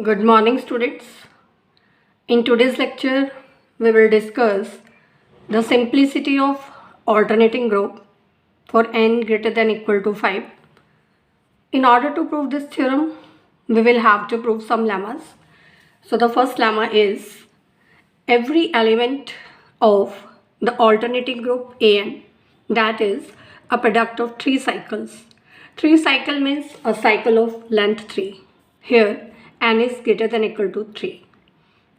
Good morning, students. In today's lecture, we will discuss the simplicity of alternating group for n greater than equal to 5. In order to prove this theorem, we will have to prove some lemmas. So the first lemma is every element of the alternating group an, that is a product of 3 cycles. 3 cycle means a cycle of length 3. Here n is greater than equal to 3.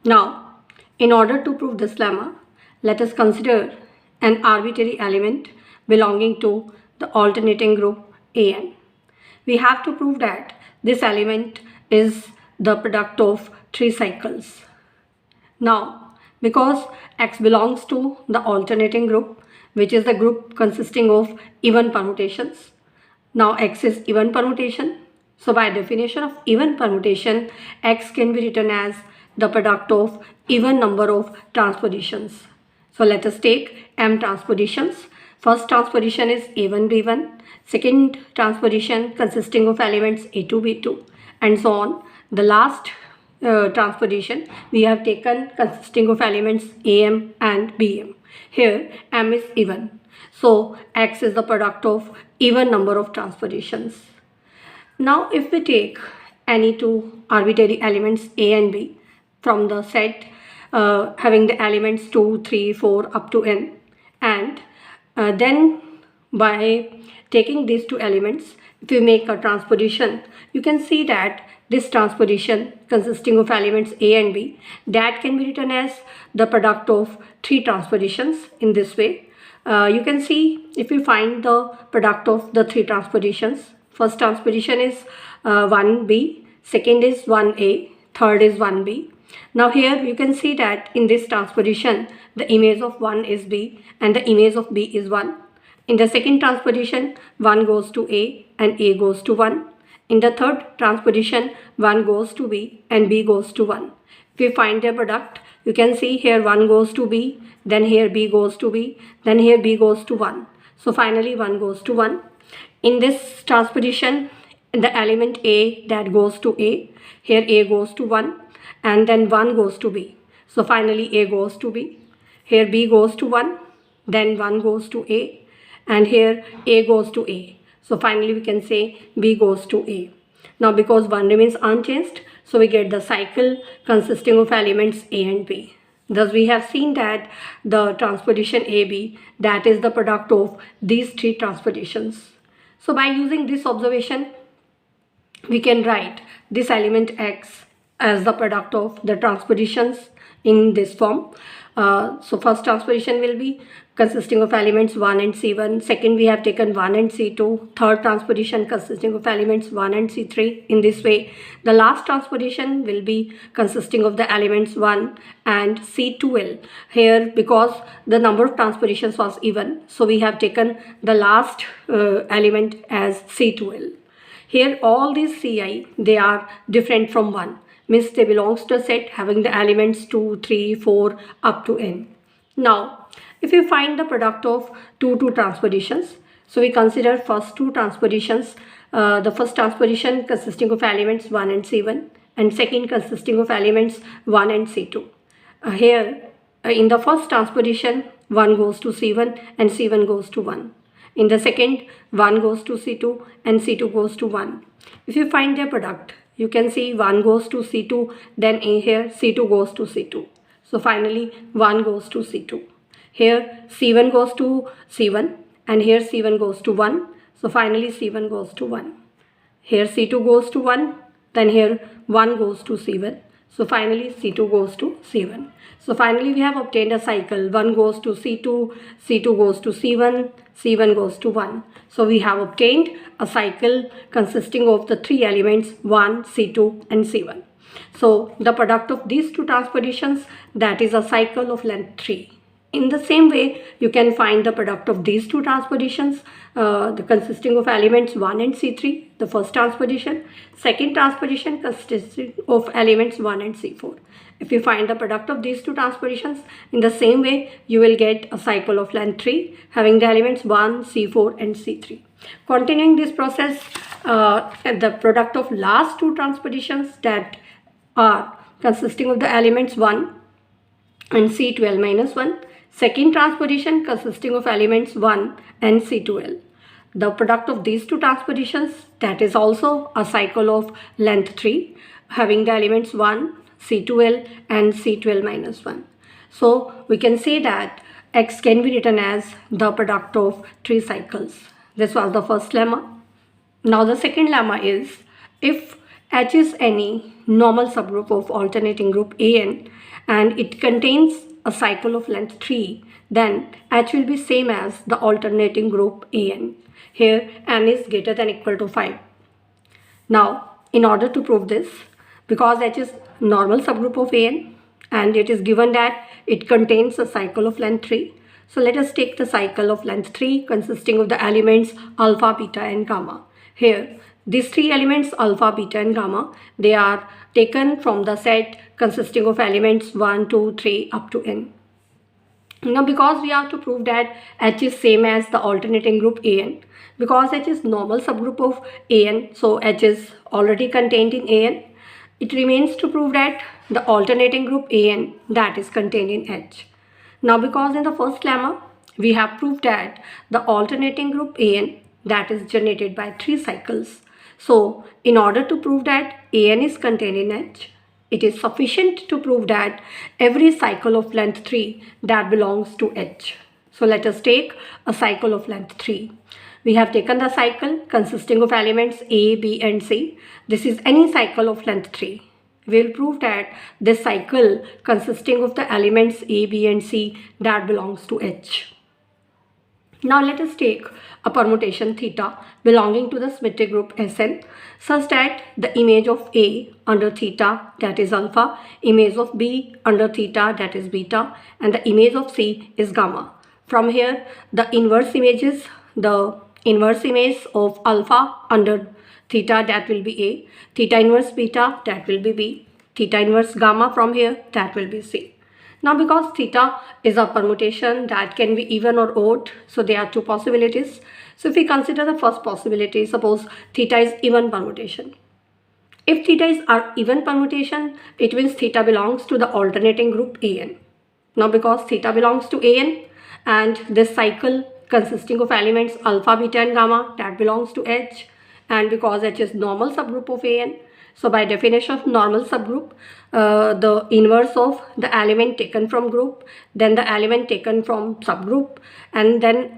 Now, in order to prove this lemma, let us consider an arbitrary element belonging to the alternating group an. We have to prove that this element is the product of 3 cycles. Now, because X belongs to the alternating group, which is the group consisting of even permutations. Now X is even permutation. So by definition of even permutation, X can be written as the product of even number of transpositions. So let us take M transpositions. First transposition is A1, B1. Second transposition consisting of elements A2, B2 and so on. The last transposition we have taken consisting of elements AM and BM. Here M is even. So X is the product of even number of transpositions. Now if we take any two arbitrary elements A and B from the set having the elements 2, 3, 4 up to n, and then by taking these two elements, if we make a transposition, you can see that this transposition consisting of elements A and B, that can be written as the product of 3 transpositions in this way. You can see if we find the product of the 3 transpositions, first transposition is 1B, second is 1A, third is 1B. Now here you can see that in this transposition, the image of 1 is B and the image of B is 1. In the second transposition, 1 goes to A and A goes to 1. In the third transposition, 1 goes to B and B goes to 1. If we find their product, you can see here 1 goes to B, then here B goes to B, then here B goes to 1. So finally 1 goes to 1. In this transposition, the element A that goes to A, here A goes to 1 and then 1 goes to B. So finally A goes to B. Here B goes to 1, then 1 goes to A and here A goes to A. So finally we can say B goes to A. Now because 1 remains unchanged, so we get the cycle consisting of elements A and B. Thus we have seen that the transposition AB, that is the product of these 3 transpositions. So by using this observation, we can write this element X as the product of the transpositions in this form. So first transposition will be consisting of elements 1 and C1. Second, we have taken 1 and C2. Third transposition consisting of elements 1 and C3. In this way, the last transposition will be consisting of the elements 1 and C2L. Here, because the number of transpositions was even, so we have taken the last element as C2L. Here, all these Ci, they are different from 1. Means they belongs to a set having the elements 2, 3, 4 up to n. Now, if you find the product of two transpositions, so we consider first 2 transpositions. The first transposition consisting of elements 1 and C1 and second consisting of elements 1 and C2. Here, in the first transposition, 1 goes to C1 and C1 goes to 1. In the second, 1 goes to C2 and C2 goes to 1. If you find their product, you can see 1 goes to C2, then in here C2 goes to C2. So finally 1 goes to C2. Here C1 goes to C1 and here C1 goes to 1. So finally C1 goes to 1. Here C2 goes to 1, then here 1 goes to C1. So finally C2 goes to C1. So finally we have obtained a cycle. 1 goes to C2, C2 goes to C1, C1 goes to 1. So we have obtained a cycle consisting of the 3 elements 1, C2 and C1. So the product of these 2 transpositions, that is a cycle of length 3. In the same way, you can find the product of these 2 transpositions, consisting of elements 1 and C3, the first transposition. Second transposition consisting of elements 1 and C4. If you find the product of these 2 transpositions, in the same way, you will get a cycle of length 3 having the elements 1, C4 and C3. Continuing this process, the product of last 2 transpositions, that are consisting of the elements 1 and C12 minus 1. Second transposition consisting of elements 1 and C12. The product of these two transpositions, that is also a cycle of length 3, having the elements 1, C12 and C12 minus 1. So we can say that X can be written as the product of 3 cycles. This was the first lemma. Now the second lemma is, if H is any normal subgroup of alternating group An and it contains a cycle of length 3, then H will be same as the alternating group An. Here n is greater than equal to 5. Now in order to prove this, because H is normal subgroup of An and it is given that it contains a cycle of length 3. So let us take the cycle of length 3 consisting of the elements alpha, beta and gamma. Here these 3 elements alpha, beta and gamma, they are taken from the set consisting of elements 1, 2, 3 up to n. Now because we have to prove that H is same as the alternating group An, because H is normal subgroup of An, so H is already contained in An, it remains to prove that the alternating group An, that is contained in H. Now because in the first lemma we have proved that the alternating group An, that is generated by 3 cycles. So in order to prove that An is contained in H, it is sufficient to prove that every cycle of length 3 that belongs to H. So let us take a cycle of length 3. We have taken the cycle consisting of elements A, B and C. This is any cycle of length 3. We will prove that this cycle consisting of the elements A, B and C that belongs to H. Now let us take a permutation theta belonging to the symmetric group Sn such that the image of A under theta, that is alpha, image of B under theta, that is beta, and the image of C is gamma. From here the inverse image of alpha under theta, that will be A, theta inverse beta, that will be B, theta inverse gamma from here, that will be C. Now because theta is a permutation that can be even or odd, so there are 2 possibilities. So if we consider the first possibility, suppose theta is even permutation. If theta is even permutation, it means theta belongs to the alternating group An. Now because theta belongs to An and this cycle consisting of elements alpha, beta and gamma, that belongs to H, and because H is normal subgroup of An, so by definition of normal subgroup, the inverse of the element taken from group, then the element taken from subgroup, and then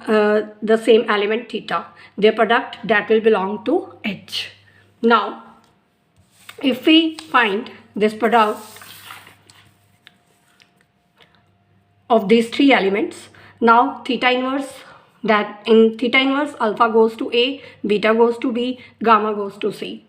the same element theta, their product, that will belong to H. Now if we find this product of these 3 elements, now theta inverse, that in theta inverse alpha goes to A, beta goes to B, gamma goes to C.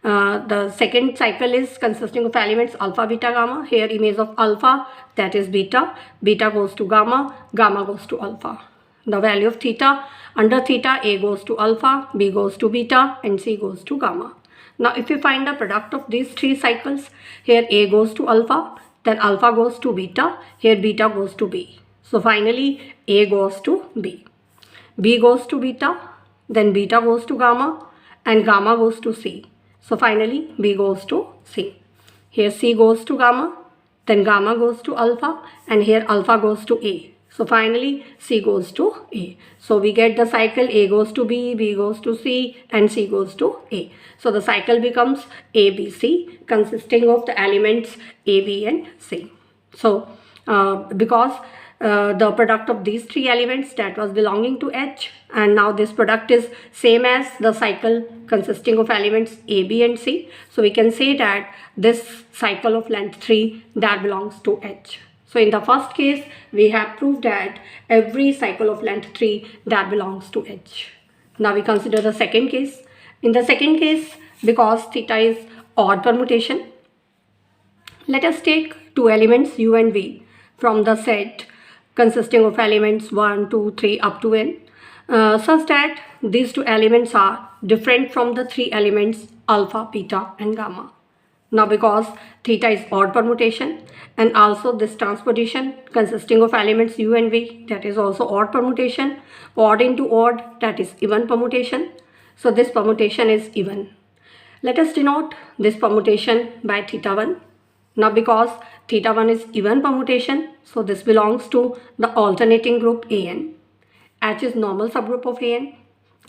The second cycle is consisting of elements alpha, beta, gamma. Here image of alpha, that is beta, beta goes to gamma, gamma goes to alpha. The value of theta, under theta A goes to alpha, B goes to beta and C goes to gamma. Now if we find the product of these 3 cycles, here A goes to alpha, then alpha goes to beta, here beta goes to B. So finally A goes to B, B goes to beta, then beta goes to gamma and gamma goes to C. So finally B goes to C. Here C goes to gamma, then gamma goes to alpha and here alpha goes to A. So finally C goes to A. So we get the cycle A goes to B, B goes to C and C goes to A. So the cycle becomes ABC consisting of the elements A, B and C. So because the product of these 3 elements that was belonging to H, and now this product is same as the cycle consisting of elements A, B and C. So we can say that this cycle of length 3 that belongs to H. So in the first case we have proved that every cycle of length 3 that belongs to H. Now we consider the second case. In the second case, because theta is odd permutation, let us take 2 elements U and V from the set consisting of elements 1, 2, 3 up to n, such that these 2 elements are different from the 3 elements alpha, beta and gamma. Now because theta is odd permutation and also this transposition consisting of elements U and V, that is also odd permutation, odd into odd, that is even permutation. So this permutation is even. Let us denote this permutation by theta 1. Now because theta 1 is even permutation, so this belongs to the alternating group An. H is normal subgroup of An,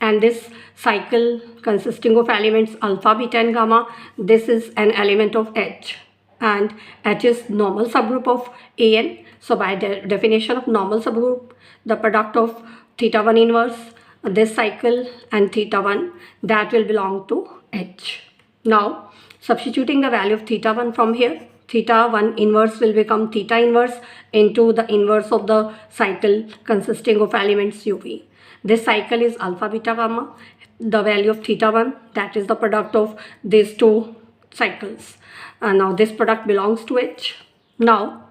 and this cycle consisting of elements alpha, beta and gamma, this is an element of H, and H is normal subgroup of An. So by the definition of normal subgroup, the product of theta 1 inverse, this cycle, and theta 1, that will belong to H. Now substituting the value of theta 1 from here, theta 1 inverse will become theta inverse into the inverse of the cycle consisting of elements UV. This cycle is alpha, beta, gamma. The value of theta 1, that is the product of these two cycles. Now this product belongs to H. Now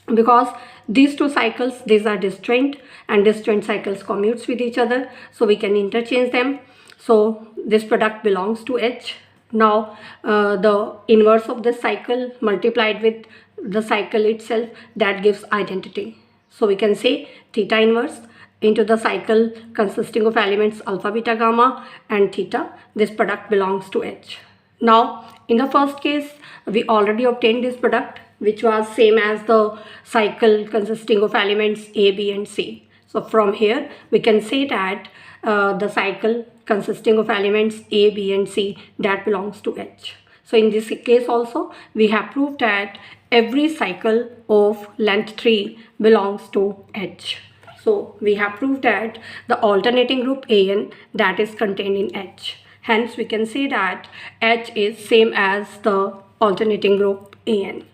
because these two cycles, these are disjoint, and disjoint cycles commutes with each other, so we can interchange them. So this product belongs to H. Now the inverse of this cycle multiplied with the cycle itself, that gives identity. So we can say theta inverse into the cycle consisting of elements alpha, beta, gamma and theta, this product belongs to H. Now in the first case, we already obtained this product, which was same as the cycle consisting of elements A, B and C. So from here we can say that the cycle consisting of elements A, B and C, that belongs to H. So in this case also we have proved that every cycle of length 3 belongs to H. So we have proved that the alternating group An, that is contained in H. Hence we can say that H is same as the alternating group An.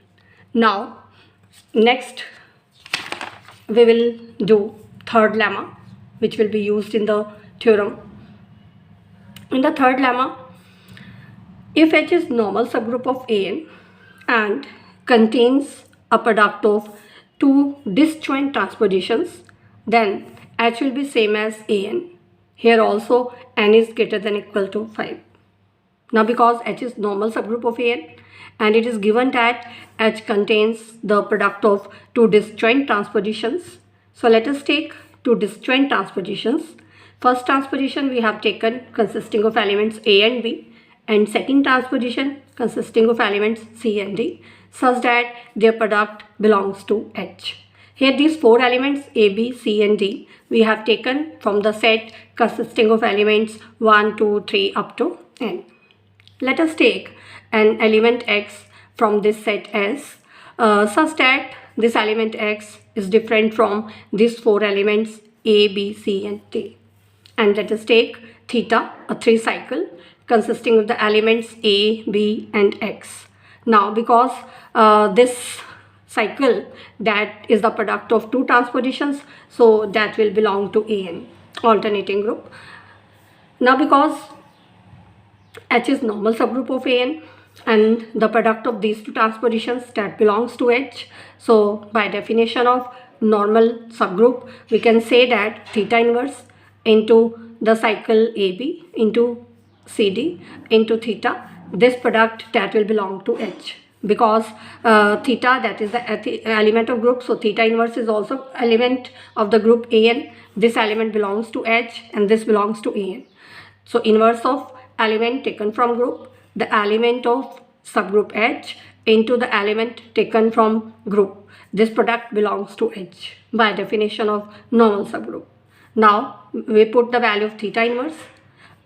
Now next we will do third lemma, which will be used in the theorem. In the third lemma, if H is normal subgroup of An and contains a product of two disjoint transpositions, then H will be same as An. Here also n is greater than equal to 5. Now because H is normal subgroup of An and it is given that H contains the product of two disjoint transpositions. So let us take two disjoint transpositions. First transposition we have taken consisting of elements A and B, and second transposition consisting of elements C and D, such that their product belongs to H. Here these four elements A, B, C and D we have taken from the set consisting of elements 1, 2, 3 up to n. Let us take an element X from this set S such that this element X is different from these four elements A, B, C and D. And let us take theta, a 3 cycle consisting of the elements A, B and X. Now because this cycle, that is the product of two transpositions, so that will belong to An, alternating group. Now because H is normal subgroup of An and the product of these two transpositions, that belongs to H, so by definition of normal subgroup we can say that theta inverse into the cycle AB into CD into theta, this product, that will belong to H. Because theta, that is the element of group, so theta inverse is also element of the group An. This element belongs to H and this belongs to An. So inverse of element taken from group, the element of subgroup H into the element taken from group, this product belongs to H by definition of normal subgroup. Now we put the value of theta inverse,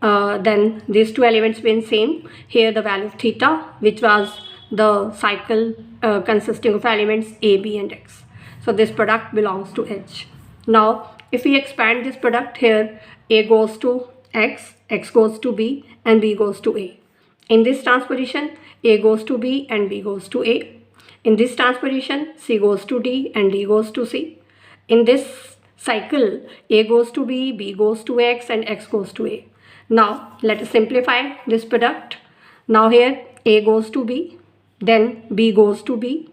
then these two elements being same, here the value of theta, which was the cycle consisting of elements A, B and X. So this product belongs to H. Now if we expand this product, here A goes to X, X goes to B and B goes to A. In this transposition, A goes to B and B goes to A. In this transposition, C goes to D and D goes to C. In this cycle, A goes to B, B goes to X and X goes to A. Now let us simplify this product. Now here A goes to B, then B goes to B,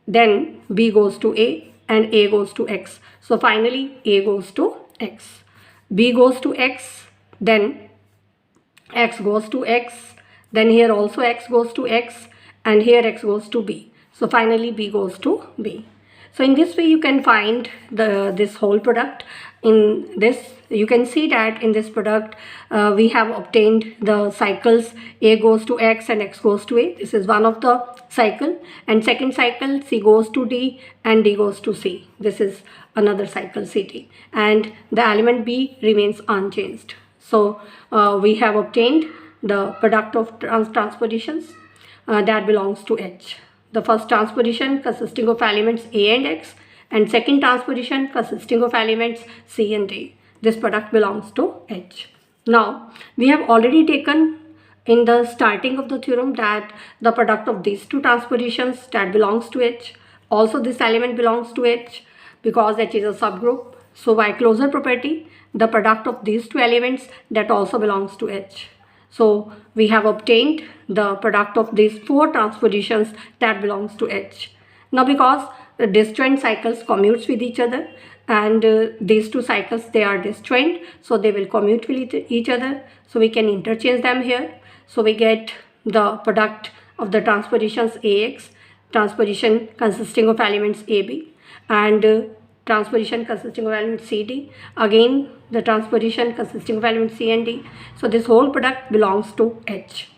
then B goes to A and A goes to X. So finally A goes to X. B goes to X, then X goes to X, then here also X goes to X and here X goes to B. So finally B goes to B. So in this way you can find this whole product in this, you can see that in this product we have obtained the cycles A goes to X and X goes to A. This is one of the cycle, and second cycle C goes to D and D goes to C. This is another cycle CT, and the element B remains unchanged. So we have obtained the product of transpositions that belongs to H. The first transposition consisting of elements A and X, and second transposition consisting of elements C and D. This product belongs to H. Now, we have already taken in the starting of the theorem that the product of these two transpositions that belongs to H. Also, this element belongs to H because H is a subgroup. So, by closure property, the product of these two elements that also belongs to H. So, we have obtained the product of these four transpositions that belongs to H. Now, because the disjoint cycles commutes with each other, and these two cycles, they are disjoint, so they will commute with each other, so we can interchange them here. So we get the product of the transpositions AX, transposition consisting of elements AB, and transposition consisting of elements CD, again the transposition consisting of elements C and D. So this whole product belongs to H.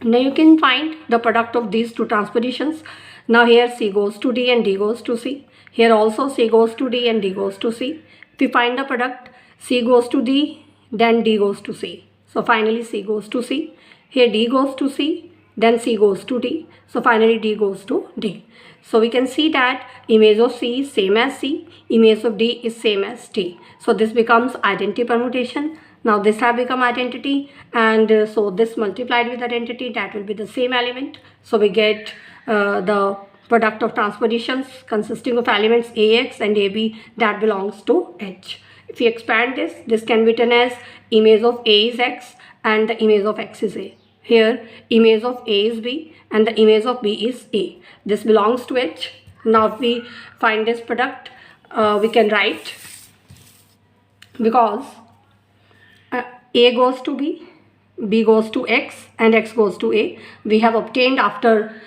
Now you can find the product of these two transpositions. Now here C goes to D and D goes to C. Here also C goes to D and D goes to C. If we find the product, C goes to D, then D goes to C. So finally C goes to C. Here D goes to C, then C goes to D. So finally D goes to D. So we can see that image of C is same as C, image of D is same as D. So this becomes identity permutation. Now this have become identity, and so this multiplied with identity, that will be the same element. So we get the product of transpositions consisting of elements AX and AB that belongs to H. If we expand this, this can be written as image of A is X and the image of X is A. Here image of A is B and the image of B is A. This belongs to H. Now if we find this product, we can write, because A goes to B, B goes to X and X goes to A. We have obtained after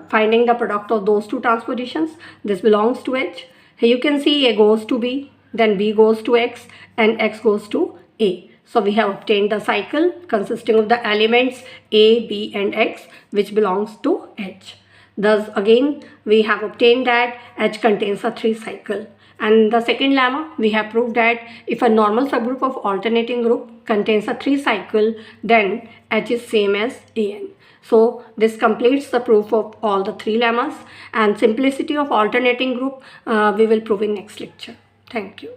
finding the product of those two transpositions. This belongs to H. Here you can see A goes to B, then B goes to X and X goes to A. So we have obtained the cycle consisting of the elements A, B and X, which belongs to H. Thus again we have obtained that H contains a 3 cycle. And the second lemma, we have proved that if a normal subgroup of alternating group contains a 3 cycle, then H is same as AN. So this completes the proof of all the 3 lemmas, and simplicity of alternating group we will prove in next lecture. Thank you.